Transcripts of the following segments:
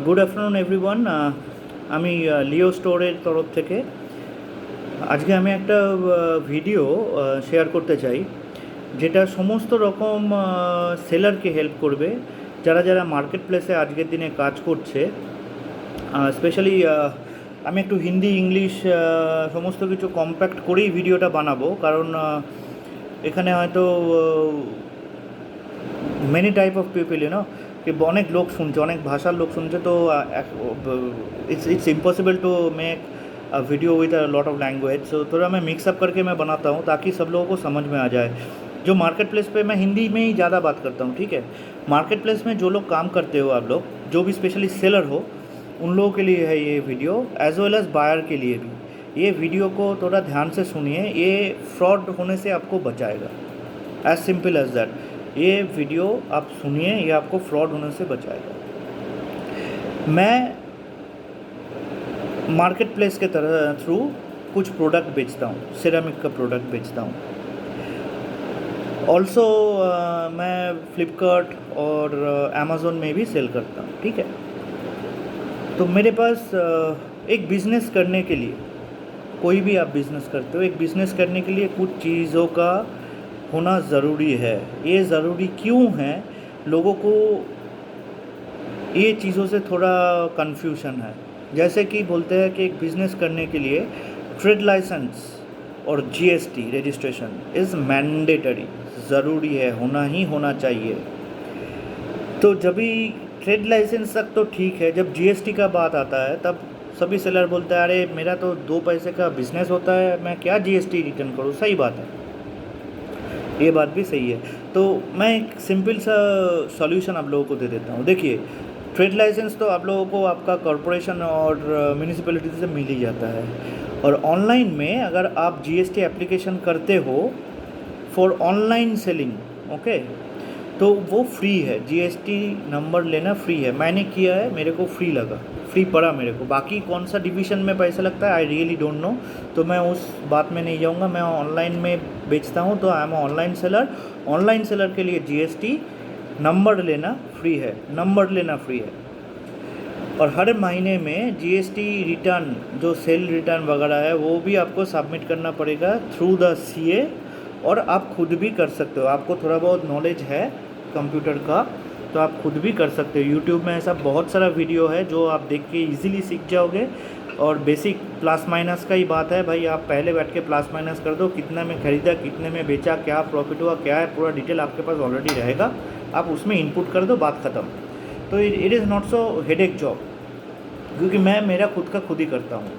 Good afternoon everyone. আমি লিও স্টোরের তরফ থেকে আজকে আমি একটা ভিডিও শেয়ার করতে চাই, যেটা সমস্ত রকম সেলারকে হেল্প করবে, যারা যারা মার্কেট প্লেসে আজকের দিনে কাজ করছে। স্পেশালি আমি একটু হিন্দি ইংলিশ সমস্ত কিছু কম্প্যাক্ট করেই ভিডিওটা বানাবো, কারণ এখানে হয়তো মেনি টাইপ অফ পিপল कि अनेक लोग सुनते, अनेक भाषार लोग सुनते, तो it's impossible to make a video with a lot of language. So थोड़ा मैं मिक्सअप करके मैं बनाता हूँ ताकि सब लोगों को समझ में आ जाए। जो मार्केट प्लेस पे मैं हिंदी में ही ज़्यादा बात करता हूँ, ठीक है। मार्केट प्लेस में जो लोग काम करते हो आप लोग, जो भी स्पेशली सेलर हो, उन लोगों के लिए है ये video, as well as buyer के लिए भी। ये वीडियो को थोड़ा ध्यान से सुनिए, ये फ्रॉड होने से आपको बचाएगा। As simple as that. ये वीडियो आप सुनिए, ये आपको फ्रॉड होने से बचाएगा। मैं मार्केट प्लेस के तरह थ्रू कुछ प्रोडक्ट बेचता हूँ, सिरेमिक का प्रोडक्ट बेचता हूँ। ऑल्सो मैं फ्लिपकार्ट और अमेज़ोन में भी सेल करता हूँ, ठीक है। तो मेरे पास एक बिज़नेस करने के लिए, कोई भी आप बिज़नेस करते हो, एक बिज़नेस करने के लिए कुछ चीज़ों का होना ज़रूरी है। ये ज़रूरी क्यों है? लोगों को ये चीज़ों से थोड़ा कन्फ्यूजन है। जैसे कि बोलते हैं कि एक बिज़नेस करने के लिए ट्रेड लाइसेंस और जीएसटी रजिस्ट्रेशन इज़ मैंडेटरी, ज़रूरी है, होना ही होना चाहिए। तो जब भी ट्रेड लाइसेंस तक तो ठीक है, जब जीएसटी का बात आता है तब सभी सेलर बोलते हैं अरे मेरा तो 2 पैसे का बिज़नेस होता है, मैं क्या जीएसटी रिटर्न करूँ। सही बात है, ये बात भी सही है। तो मैं एक सिंपल सा सॉल्यूशन आप लोगों को दे देता हूँ। देखिए, ट्रेड लाइसेंस तो आप लोगों को आपका कॉरपोरेशन और म्यूनिसिपैलिटी से मिल ही जाता है। और ऑनलाइन में अगर आप जीएसटी एप्लीकेशन करते हो फॉर ऑनलाइन सेलिंग, ओके, तो वो फ्री है। जीएसटी नंबर लेना फ्री है। मैंने किया है, मेरे को फ्री लगा, फ्री पड़ा मेरे को। बाकी कौन सा डिवीज़न में पैसा लगता है आई रियली डोंट नो, तो मैं उस बात में नहीं जाऊंगा। मैं ऑनलाइन में बेचता हूं, तो I am online seller. Online seller के लिए जीएसटी नंबर लेना फ्री है, नंबर लेना फ्री है। और हर महीने में जीएसटी रिटर्न, जो सेल रिटर्न वगैरह है, वो भी आपको सबमिट करना पड़ेगा थ्रू द सीए। और आप खुद भी कर सकते हो, आपको थोड़ा बहुत नॉलेज है कंप्यूटर का तो आप खुद भी कर सकते हो। यूट्यूब में ऐसा बहुत सारा वीडियो है जो आप देख के इजीली सीख जाओगे। और बेसिक प्लस माइनस का ही बात है भाई, आप पहले बैठ के प्लस माइनस कर दो, कितने में ख़रीदा, कितने में बेचा, क्या प्रॉफिट हुआ, क्या है, पूरा डिटेल आपके पास ऑलरेडी रहेगा। आप उसमें इनपुट कर दो, बात ख़त्म। तो it is not so headache job, क्योंकि मैं मेरा खुद का खुद ही करता हूँ।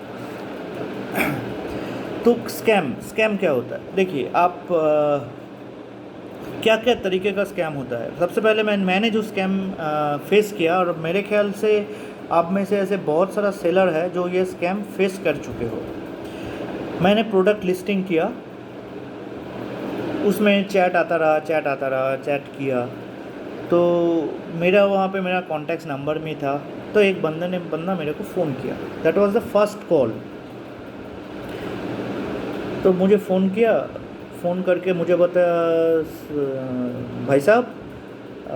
तो स्कैम क्या होता है? देखिए, आप क्या क्या तरीके का स्कैम होता है। सबसे पहले मैंने जो स्कैम फेस किया, और मेरे ख्याल से आप में से ऐसे बहुत सारा सेलर है जो ये स्कैम फेस कर चुके हो। मैंने प्रोडक्ट लिस्टिंग किया, उसमें चैट आता रहा, चैट किया, तो मेरा वहाँ पे मेरा कॉन्टैक्ट नंबर में था। तो एक बंदा मेरे को फ़ोन किया, that was the first call. तो मुझे फ़ोन करके मुझे बताया भाई साहब,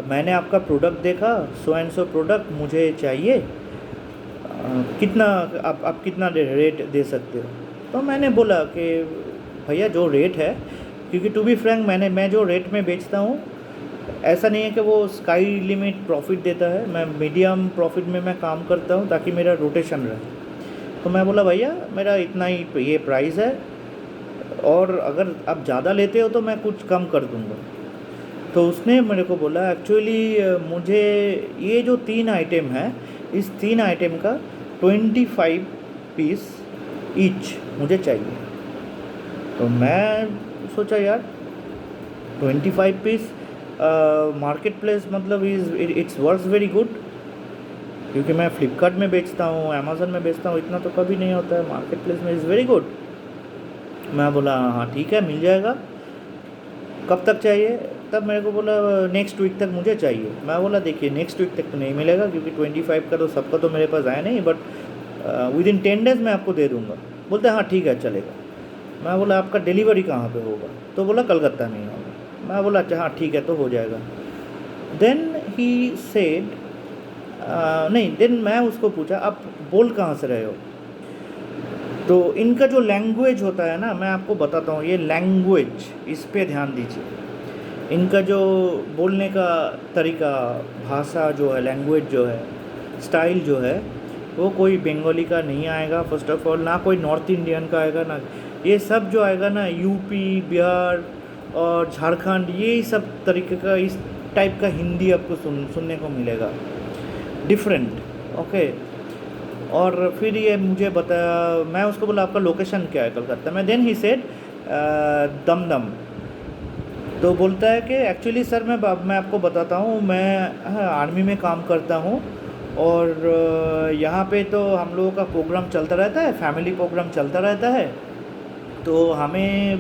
मैंने आपका प्रोडक्ट देखा, सो एंड सो प्रोडक्ट मुझे चाहिए, कितना आप कितना रेट दे सकते हो। तो मैंने बोला कि भैया जो रेट है, क्योंकि टू बी फ्रैंक मैं जो रेट में बेचता हूँ, ऐसा नहीं है कि वो स्काई लिमिट प्रॉफिट देता है। मैं मीडियम प्रॉफिट में मैं काम करता हूँ ताकि मेरा रोटेशन रहे। तो मैं बोला भैया मेरा इतना ही ये प्राइस है, और अगर आप ज़्यादा लेते हो तो मैं कुछ कम कर दूँगा। तो उसने मेरे को बोला एक्चुअली मुझे ये जो 3 आइटम है, इस 3 आइटम का 25 पीस ईच मुझे चाहिए। तो मैं सोचा यार 25 पीस मार्केट प्लेस मतलब इट्स वर्क्स वेरी गुड, क्योंकि मैं फ्लिपकार्ट में बेचता हूँ, अमेज़न में बेचता हूँ, इतना तो कभी नहीं होता है। मार्केट प्लेस में इज़ वेरी गुड। मैं बोला हाँ ठीक है, मिल जाएगा। कब तक चाहिए? तब मेरे को बोला नेक्स्ट वीक तक मुझे चाहिए। मैं बोला देखिए नेक्स्ट वीक तक तो नहीं मिलेगा, क्योंकि 25 का तो सबका तो मेरे पास आया नहीं, बट विदिन 10 डेज़ मैं आपको दे दूँगा। बोलते हाँ ठीक है चलेगा। मैं बोला आपका डिलीवरी कहाँ पे होगा? तो बोला कलकत्ता में ही होगा। मैं बोला अच्छा हाँ ठीक है, तो हो जाएगा। देन ही सेड नहीं, देन मैं उसको पूछा आप बोल कहाँ से रहे हो। तो इनका जो लैंग्वेज होता है ना, मैं आपको बताता हूँ, ये लैंग्वेज, इस पे ध्यान दीजिए। इनका जो बोलने का तरीका, भाषा जो है, लैंग्वेज जो है, स्टाइल जो है, वो कोई बंगाली का नहीं आएगा फर्स्ट ऑफ ऑल, ना कोई नॉर्थ इंडियन का आएगा, ना ये सब जो आएगा ना यूपी, बिहार और झारखंड, ये सब तरीके का, इस टाइप का हिंदी आपको सुनने को मिलेगा, डिफरेंट। ओके। और फिर ये मुझे बताया, मैं उसको बोला आपका लोकेशन क्या है कलकत्ता में, देन ही सेड दमदम। तो बोलता है कि एक्चुअली सर मैं आपको बताता हूँ, मैं आर्मी में काम करता हूँ और यहाँ पे तो हम लोगों का प्रोग्राम चलता रहता है, फैमिली प्रोग्राम चलता रहता है। तो हमें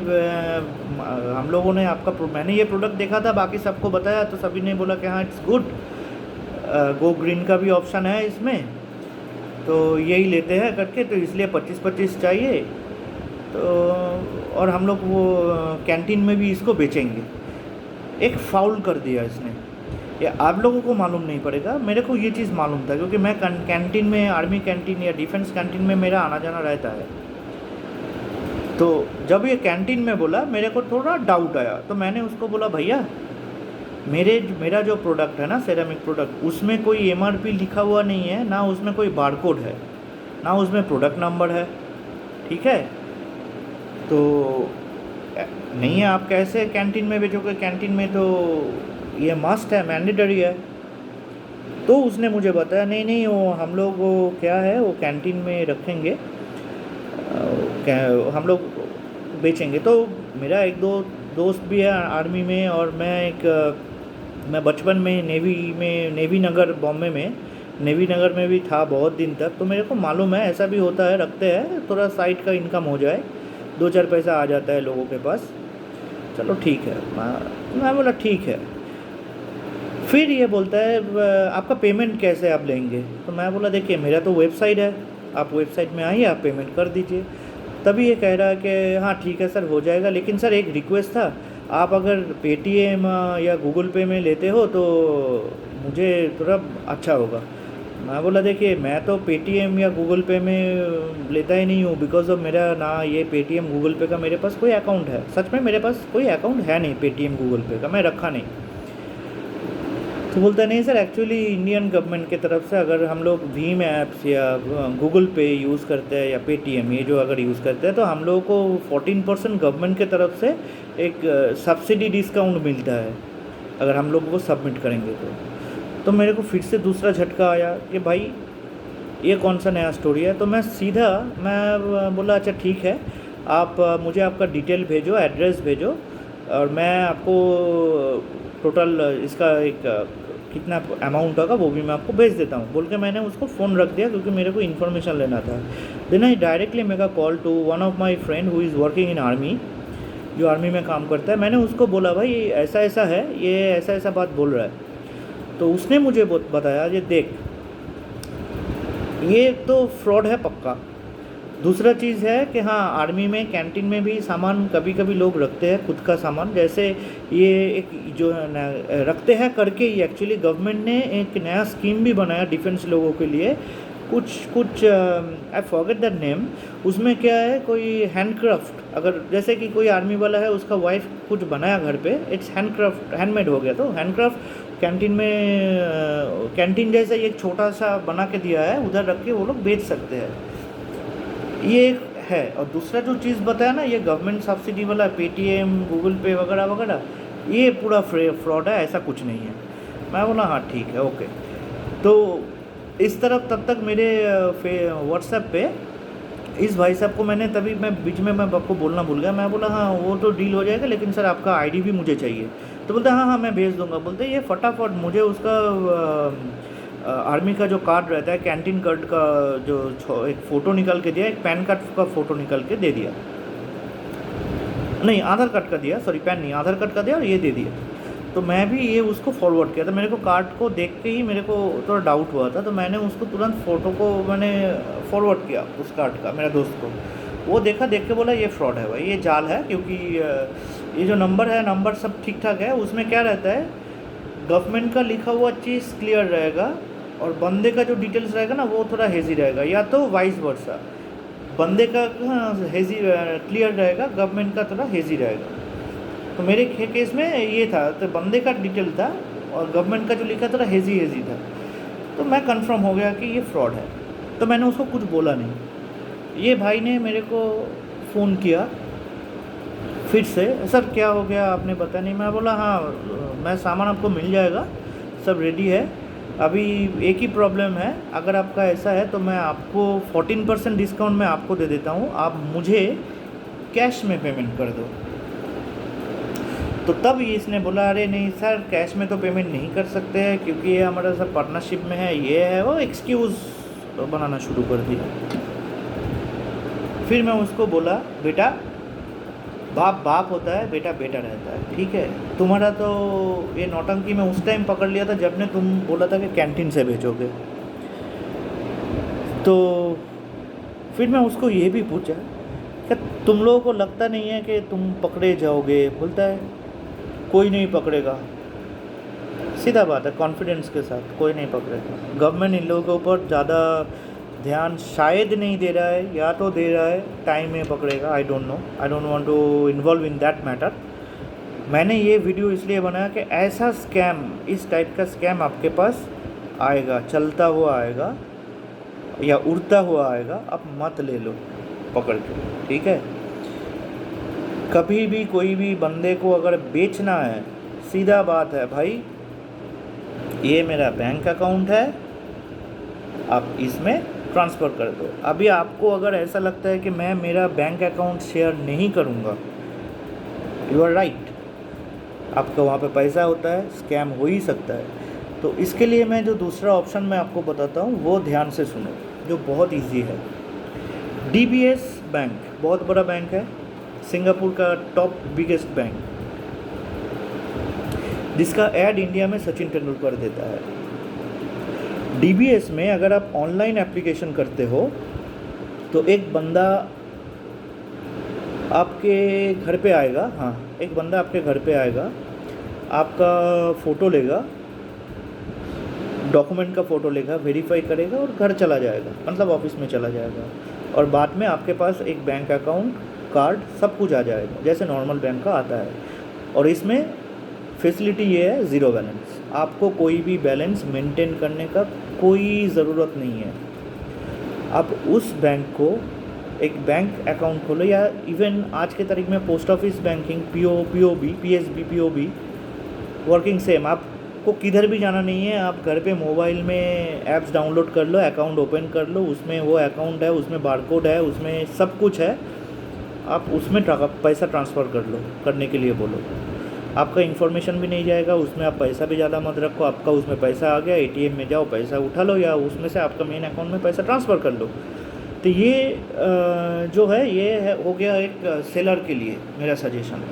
हम लोगों ने मैंने ये प्रोडक्ट देखा था, बाकी सबको बताया, तो सभी ने बोला कि हाँ इट्स गुड, गो ग्रीन का भी ऑप्शन है इसमें, तो यही लेते हैं करके, तो इसलिए 25-25 चाहिए। तो और हम लोग वो कैंटीन में भी इसको बेचेंगे। एक फाउल कर दिया इसने, ये आप लोगों को मालूम नहीं पड़ेगा, मेरे को ये चीज़ मालूम था, क्योंकि मैं कैंटीन में, आर्मी कैंटीन या डिफेंस कैंटीन में मेरा आना जाना रहता है। तो जब ये कैंटीन में बोला, मेरे को थोड़ा डाउट आया, तो मैंने उसको बोला भैया मेरा जो प्रोडक्ट है ना, सेरामिक प्रोडक्ट, उसमें कोई एमआरपी लिखा हुआ नहीं है, ना उसमें कोई बारकोड है, ना उसमें प्रोडक्ट नंबर है, ठीक है। तो नहीं है, आप कैसे कैंटीन में बेचोगे, कैंटीन में तो ये मस्ट है, मैंडेटरी है। तो उसने मुझे बताया नहीं नहीं, वो हम लोग वो क्या है, वो कैंटीन में रखेंगे, हम लोग बेचेंगे। तो मेरा एक दो दोस्त भी है आर्मी में, और मैं बचपन में नेवी नगर, बॉम्बे में नेवी नगर में भी था बहुत दिन तक, तो मेरे को मालूम है ऐसा भी होता है, रखते हैं थोड़ा साइड का इनकम हो जाए, 2-4 पैसा आ जाता है लोगों के पास। चलो ठीक है, मैं बोला ठीक है। फिर ये बोलता है आपका पेमेंट कैसे आप लेंगे। तो मैं बोला देखिए मेरा तो वेबसाइट है, आप वेबसाइट में आइए, आप पेमेंट कर दीजिए। तभी ये कह रहा है कि हाँ ठीक है सर हो जाएगा, लेकिन सर एक रिक्वेस्ट था, आप अगर पेटीएम या गूगल पे में लेते हो तो मुझे थोड़ा अच्छा होगा। मैं बोला देखिए मैं तो पेटीएम या गूगल पे में लेता ही नहीं हूँ, बिकॉज ऑफ मेरा ना ये पेटीएम गूगल पे का मेरे पास कोई अकाउंट है, सच में मेरे पास कोई अकाउंट है नहीं पेटीएम गूगल पे का, मैं रखा नहीं। तो बोलता नहीं सर, एक्चुअली इंडियन गवर्नमेंट की तरफ से अगर हम लोग भीम ऐप्स या गूगल पे यूज़ करते हैं या पेटीएम, ये जो अगर यूज़ करते हैं, तो हम लोगों को 14% गवर्नमेंट की तरफ से एक सब्सिडी डिस्काउंट मिलता है अगर हम लोग वो सबमिट करेंगे तो मेरे को फिर से दूसरा झटका आया कि भाई ये कौन सा नया स्टोरी है। तो मैं बोला अच्छा ठीक है, आप मुझे आपका डिटेल भेजो, एड्रेस भेजो, और मैं आपको टोटल इसका एक कितना अमाउंट होगा वो भी मैं आपको भेज देता हूँ, बोल के मैंने उसको फ़ोन रख दिया, क्योंकि मेरे को इन्फॉर्मेशन लेना था। Then I directly make a call to one of my friend who is working in army, जो आर्मी में काम करता है। मैंने उसको बोला भाई ऐसा ऐसा है, ये ऐसा ऐसा बात बोल रहा है। तो उसने मुझे बताया ये देख, ये तो फ्रॉड है पक्का। दूसरा चीज़ है कि हाँ आर्मी में कैंटीन में भी सामान कभी कभी लोग रखते हैं, खुद का सामान, जैसे ये एक जो है ना रखते हैं करके, ये एक्चुअली गवर्नमेंट ने एक नया स्कीम भी बनाया डिफेंस लोगों के लिए, कुछ आई फॉरगेट द नेम। उसमें क्या है, कोई हैंडक्राफ्ट, अगर जैसे कि कोई आर्मी वाला है उसका वाइफ कुछ बनाया घर पे, इट्स हैंडक्राफ्ट, हैंडमेड हो गया, तो हैंडक्राफ्ट कैंटीन में, कैंटीन जैसा एक छोटा सा बना के दिया है, उधर रख के वो लोग बेच सकते हैं, ये है। और दूसरा जो चीज़ बताया ना, ये गवर्नमेंट सब्सिडी वाला पेटीएम गूगल पे वगैरह वगैरह, ये पूरा फ्रॉड है, ऐसा कुछ नहीं है। मैं बोला हाँ ठीक है ओके। तो इस तरफ तब तक मेरे व्हाट्सएप पे इस भाई साहब को मैंने, तभी मैं बीच में मैं आपको बोलना भूल गया, मैं बोला हाँ वो तो डील हो जाएगा, लेकिन सर आपका आईडी भी मुझे चाहिए। तो बोलते हाँ हाँ मैं भेज दूंगा। बोलते ये फटाफट मुझे उसका आर्मी का जो कार्ड रहता है, कैंटीन कार्ड का जो एक फ़ोटो निकाल के दिया, एक पैन कार्ड का फ़ोटो निकाल के दे दिया, नहीं आधार कार्ड का दिया, सॉरी पैन नहीं आधार कार्ड का दिया, और ये दे दिया। तो मैं भी ये उसको फॉरवर्ड किया था, मेरे को कार्ड को देख के ही मेरे को थोड़ा डाउट हुआ था, तो मैंने उसको तुरंत फ़ोटो को मैंने फॉरवर्ड किया उस कार्ड का मेरा दोस्त को। वो देखा, देख के बोला ये फ्रॉड है भाई, ये जाल है, क्योंकि ये जो नंबर है, नंबर सब ठीक ठाक है, उसमें क्या रहता है गवर्नमेंट का लिखा हुआ चीज़ क्लियर रहेगा, और बंदे का जो डिटेल्स रहेगा ना वो थोड़ा हेजी रहेगा, या तो वाइस वर्सा, बंदे का हेजी क्लियर रहेगा, गवर्नमेंट का थोड़ा हेजी रहेगा। तो मेरे केस में ये था, तो बंदे का डिटेल था और गवर्नमेंट का जो लिखा थोड़ा हेजी हेजी था। तो मैं कंफर्म हो गया कि ये फ्रॉड है, तो मैंने उसको कुछ बोला नहीं। ये भाई ने मेरे को फ़ोन किया फिर से, सर क्या हो गया आपने पता नहीं। मैं बोला हाँ मैं सामान आपको मिल जाएगा, सब रेडी है, अभी एक ही प्रॉब्लम है, अगर आपका ऐसा है तो मैं आपको 14% डिस्काउंट में आपको दे देता हूँ, आप मुझे कैश में पेमेंट कर दो। तो तब इसने बोला अरे नहीं सर कैश में तो पेमेंट नहीं कर सकते हैं क्योंकि ये हमारा सब पार्टनरशिप में है, ये है वो, एक्सक्यूज़ बनाना शुरू कर दिया। फिर मैं उसको बोला बेटा बाप बाप होता है, बेटा बेटा रहता है, ठीक है। तुम्हारा तो ये नौटंकी मैं उस टाइम पकड़ लिया था जब ने तुम बोला था कि कैंटीन से भेजोगे। तो फिर मैं उसको ये भी पूछा कि तुम लोगों को लगता नहीं है कि तुम पकड़े जाओगे? बोलता है कोई नहीं पकड़ेगा। सीधा बात है, कॉन्फिडेंस के साथ, कोई नहीं पकड़ेगा। गवर्नमेंट इन लोगों के ऊपर ज़्यादा ध्यान शायद नहीं दे रहा है, या तो दे रहा है, टाइम में पकड़ेगा, I don't know, I don't want to involve in that matter. मैंने ये वीडियो इसलिए बनाया कि ऐसा स्कैम, इस टाइप का स्कैम आपके पास आएगा, चलता हुआ आएगा या उड़ता हुआ आएगा, आप मत ले लो पकड़ के, ठीक है। कभी भी कोई भी बंदे को अगर बेचना है, सीधा बात है भाई, ये मेरा बैंक अकाउंट है, आप इसमें ट्रांसफ़र कर दो। अभी आपको अगर ऐसा लगता है कि मैं मेरा बैंक अकाउंट शेयर नहीं करूँगा, यू आर राइट, आपका वहाँ पे पैसा होता है, स्कैम हो ही सकता है। तो इसके लिए मैं जो दूसरा ऑप्शन मैं आपको बताता हूँ वो ध्यान से सुनो, जो बहुत इजी है। DBS बैंक बहुत बड़ा बैंक है, सिंगापुर का टॉप बिगेस्ट बैंक, जिसका ऐड इंडिया में सचिन तेंदुलकर देता है। DBS में अगर आप ऑनलाइन एप्लीकेशन करते हो तो एक बंदा आपके घर पे आएगा, हाँ एक बंदा आपके घर पे आएगा, आपका फ़ोटो लेगा, डॉक्यूमेंट का फ़ोटो लेगा, वेरीफाई करेगा और घर चला जाएगा, मतलब ऑफिस में चला जाएगा, और बाद में आपके पास एक बैंक अकाउंट, कार्ड, सब कुछ आ जाएगा जैसे नॉर्मल बैंक का आता है। और इसमें फैसिलिटी ये है ज़ीरो बैलेंस, आपको कोई भी बैलेंस मेंटेन करने का कोई ज़रूरत नहीं है। आप उस बैंक को एक बैंक अकाउंट खोलो, या इवन आज के तारीख में post office banking, POB, PSB, POB working same, आपको किधर भी जाना नहीं है, आप घर पे मोबाइल में ऐप्स डाउनलोड कर लो, अकाउंट ओपन कर लो, उसमें वो अकाउंट है, उसमें बारकोड है, उसमें सब कुछ है, आप उसमें पैसा ट्रांसफ़र कर लो, करने के लिए बोलो, आपका इन्फॉर्मेशन भी नहीं जाएगा उसमें, आप पैसा भी ज़्यादा मत रखो, आपका उसमें पैसा आ गया, ATM में जाओ पैसा उठा लो, या उसमें से आपका मेन अकाउंट में पैसा ट्रांसफ़र कर लो। तो ये जो है ये है, हो गया एक सेलर के लिए मेरा सजेशन।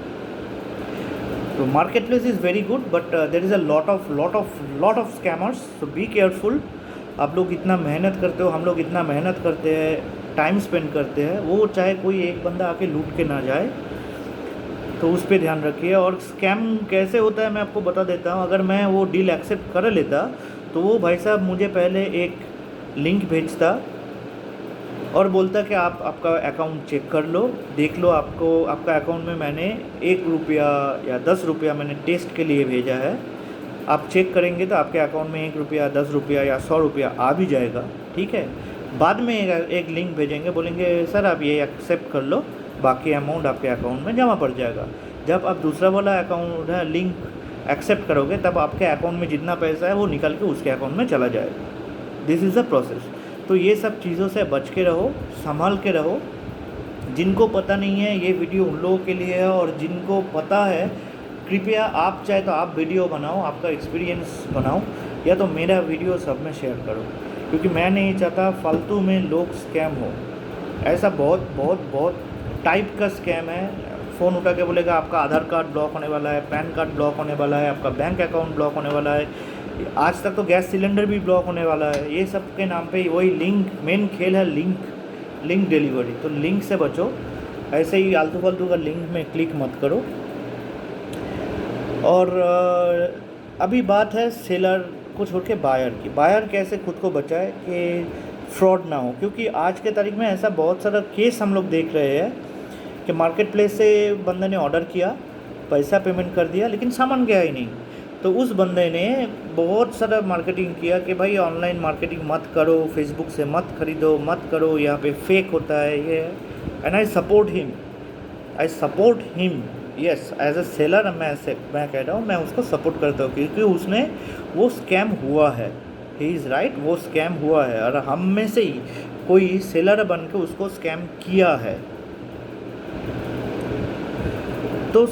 तो market place is very good, but there is a lot of scammers, so be careful. आप लोग इतना मेहनत करते हो, हम लोग इतना मेहनत करते हैं, टाइम स्पेंड करते हैं, वो चाहे कोई एक बंदा आके लूट के ना जाए, तो उस पर ध्यान रखिए। और स्कैम कैसे होता है मैं आपको बता देता हूँ। अगर मैं वो डील एक्सेप्ट कर लेता तो वो भाई साहब मुझे पहले एक लिंक भेजता और बोलता कि आप आपका अकाउंट चेक कर लो, देख लो, आपको आपका अकाउंट में मैंने 1 रुपया या 10 रुपया मैंने टेस्ट के लिए भेजा है, आप चेक करेंगे तो आपके अकाउंट में 1 रुपया, 10 रुपया या 100 रुपया आ भी जाएगा, ठीक है। बाद में एक लिंक भेजेंगे, बोलेंगे सर आप ये एक्सेप्ट कर लो, बाकी अमाउंट आपके अकाउंट में जमा पड़ जाएगा। जब आप दूसरा वाला अकाउंट है लिंक एक्सेप्ट करोगे तब आपके अकाउंट में जितना पैसा है वो निकल के उसके अकाउंट में चला जाएगा। This is the process. तो ये सब चीज़ों से बच के रहो, संभाल के रहो। जिनको पता नहीं है ये वीडियो उन लोगों के लिए है, और जिनको पता है कृपया आप चाहे तो आप वीडियो बनाओ, आपका एक्सपीरियंस बनाओ, या तो मेरा वीडियो सब में शेयर करो, क्योंकि मैं नहीं चाहता फालतू में लोग स्कैम हो। ऐसा बहुत टाइप का स्कैम है। फ़ोन उठा के बोलेगा आपका आधार कार्ड ब्लॉक होने वाला है, पैन कार्ड ब्लॉक होने वाला है, आपका बैंक अकाउंट ब्लॉक होने वाला है, आज तक तो गैस सिलेंडर भी ब्लॉक होने वाला है। ये सब के नाम पे वही लिंक, मेन खेल है लिंक डिलीवरी। तो लिंक से बचो, ऐसे ही आलतू फालतू का लिंक में क्लिक मत करो। और अभी बात है सेलर को छोड़ के बायर कैसे खुद को बचाए कि फ्रॉड ना हो, क्योंकि आज के तारीख में ऐसा बहुत सारा केस हम लोग देख रहे हैं कि मार्केट प्लेस से बंदे ने ऑर्डर किया, पैसा पेमेंट कर दिया, लेकिन सामान गया ही नहीं। तो उस बंदे ने बहुत सारा मार्केटिंग किया कि भाई ऑनलाइन मार्केटिंग मत करो, फेसबुक से मत खरीदो, मत करो, यहाँ पे फेक होता है ये। And I support him yes, as a seller मैं कह रहा हूँ, मैं उसको सपोर्ट करता हूँ, क्योंकि उसने वो स्कैम हुआ है, ही इज़ राइट, वो स्कैम हुआ है, और हम में से ही कोई सेलर बन के उसको स्कैम किया है। तो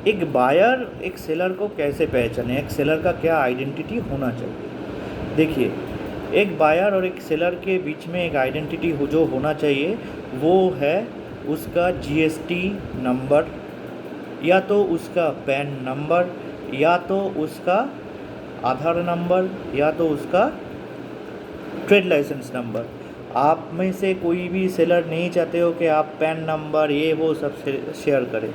एक बायर एक सेलर को कैसे पहचाने, एक सेलर का क्या आइडेंटिटी होना चाहिए? देखिए, एक बायर और एक सेलर के बीच में एक आइडेंटिटी जो होना चाहिए वो है उसका जीएसटी नंबर, या तो उसका पैन नंबर, या तो उसका आधार नंबर, या तो उसका ट्रेड लाइसेंस नंबर। आप में से कोई भी सेलर नहीं चाहते हो कि आप पैन नंबर ये वो सब शेयर करें,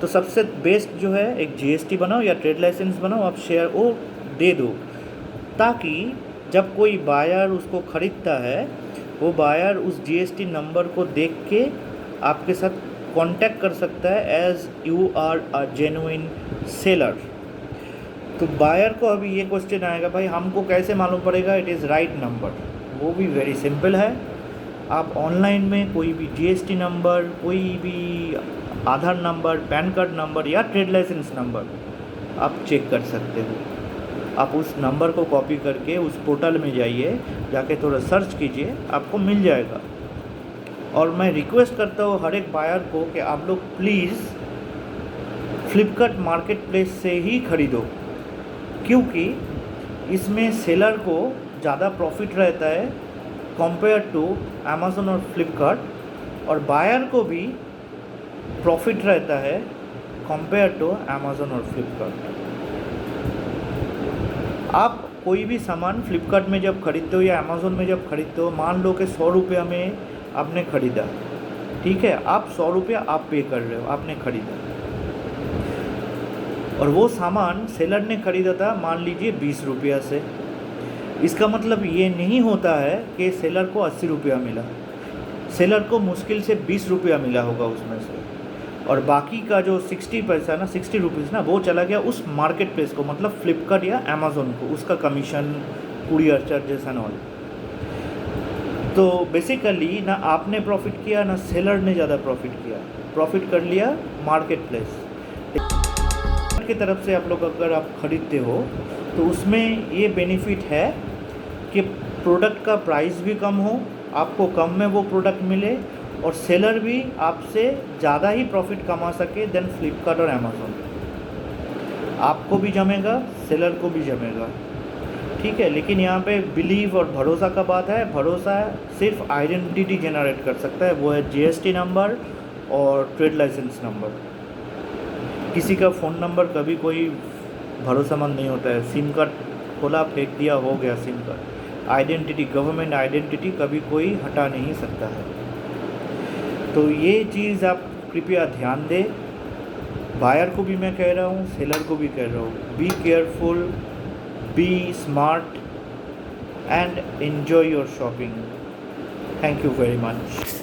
तो सबसे बेस्ट जो है एक जीएसटी बनाओ या ट्रेड लाइसेंस बनाओ, आप शेयर वो दे दो, ताकि जब कोई बायर उसको ख़रीदता है वो बायर उस जीएसटी नंबर को देख के आपके साथ कांटेक्ट कर सकता है as you are a genuine seller. तो बायर को अभी ये क्वेश्चन आएगा, भाई हमको कैसे मालूम पड़ेगा इट इज़ राइट नंबर? वो भी वेरी सिंपल है, आप ऑनलाइन में कोई भी जीएसटी नंबर, कोई भी आधार नंबर, पैन कार्ड नंबर या ट्रेड लाइसेंस नंबर आप चेक कर सकते हो। आप उस नंबर को कॉपी करके उस पोर्टल में जाइए, जाके थोड़ा सर्च कीजिए, आपको मिल जाएगा। और मैं रिक्वेस्ट करता हूँ हर एक बायर को कि आप लोग प्लीज़ फ्लिपकार्ट मार्केट प्लेस से ही ख़रीदो, क्योंकि इसमें सेलर को ज़्यादा प्रॉफिट रहता है कंपेयर टू अमेज़न और फ्लिपकार्ट, और बायर को भी प्रॉफिट रहता है कंपेयर टू अमेज़न और फ्लिपकार्ट। आप कोई भी सामान फ्लिपकार्ट में जब खरीदते हो या अमेज़न में जब खरीदते हो, मान लो कि 100 रुपया में आपने ख़रीदा, ठीक है, आप 100 रुपया आप पे कर रहे हो, आपने ख़रीदा, और वो सामान सेलर ने ख़रीदा था मान लीजिए 20 रुपया से। इसका मतलब ये नहीं होता है कि सेलर को 80 रुपया मिला, सेलर को मुश्किल से 20 रुपया मिला होगा उसमें से, और बाकी का जो 60 पैसा ना, 60 रुपीज़ ना, वो चला गया उस मार्केट प्लेस को, मतलब फ्लिपकार्ट या अमेज़न को, उसका commission, courier charges and all. तो बेसिकली ना आपने प्रॉफिट किया ना सेलर ने ज़्यादा प्रॉफिट कर लिया मार्केट प्लेस की तरफ से। आप लोग अगर आप ख़रीदते हो तो उसमें ये बेनिफिट है कि प्रोडक्ट का प्राइस भी कम हो, आपको कम में वो प्रोडक्ट मिले, और सेलर भी आपसे ज़्यादा ही प्रॉफिट कमा सके देन फ्लिपकार्ट और अमेज़न। आपको भी जमेगा, सेलर को भी जमेगा, ठीक है। लेकिन यहाँ पे बिलीव और भरोसा का बात है। भरोसा सिर्फ आइडेंटिटी जनरेट कर सकता है, वो है जीएसटी नंबर और ट्रेड लाइसेंस नंबर। किसी का फ़ोन नंबर कभी कोई भरोसेमंद नहीं होता है। सिम कार्ड खोला, फेंक दिया, हो गया SIM card. Identity, government identity कभी कोई हटा नहीं सकता है। तो ये चीज़ आप कृपया ध्यान दें। बायर को भी मैं कह रहा हूँ, सेलर को भी कह रहा हूँ, be careful, be smart and enjoy your shopping. Thank you very much.